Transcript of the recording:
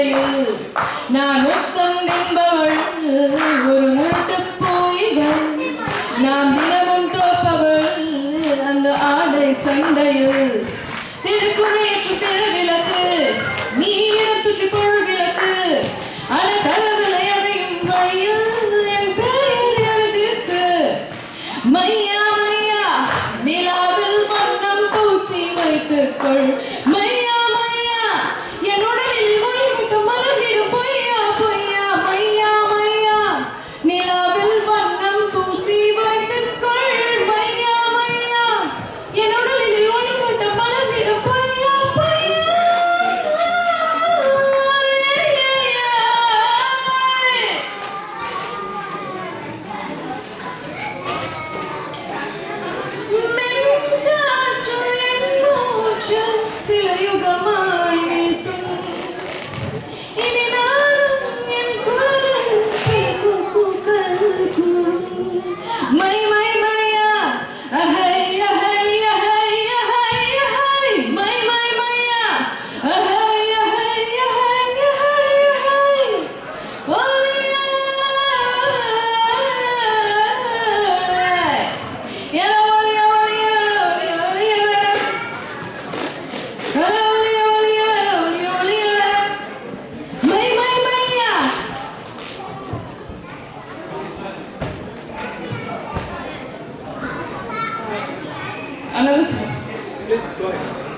சண்டையில் நான் ஒத்தம் என்பவள் ஒரு முரட்டு போய்கள் நான் தினமும் தோப்பவள் அந்த ஆடை சண்டையில் திருக்குறையற்று திருவிளக்கு நீரம் சுற்றி பொருள் விளக்கு அட கடவுளை அடையும் வழியில் என் பெயர் எழுதிருக்கு மையா மையா நிலாவில் வண்ணம் பூசி வைத்துக்கொள் மையா மையா என்னுடலில் வழிபட்டு மலர்ந்திடும் பொய்யா பொய்யா மையா மையா நிலாவில் வண்ணம் பூசி வைத்துக்கொள் மையா மையா என்னுடலில் வழிபட்டு மலர்ந்திடும் பொய்யா பொய்யா சில யுகமாய் வீசும் இனி நானும் என் குரலில் கூறும் மை மை மையா அஹை அஹை அஹை அஹை அஹை மை மை மையா அஹை அஹை அஹை அஹை அஹை ஓலியா யலா ஓலியா ஓலியா ஓலியா Another song. Please go ahead.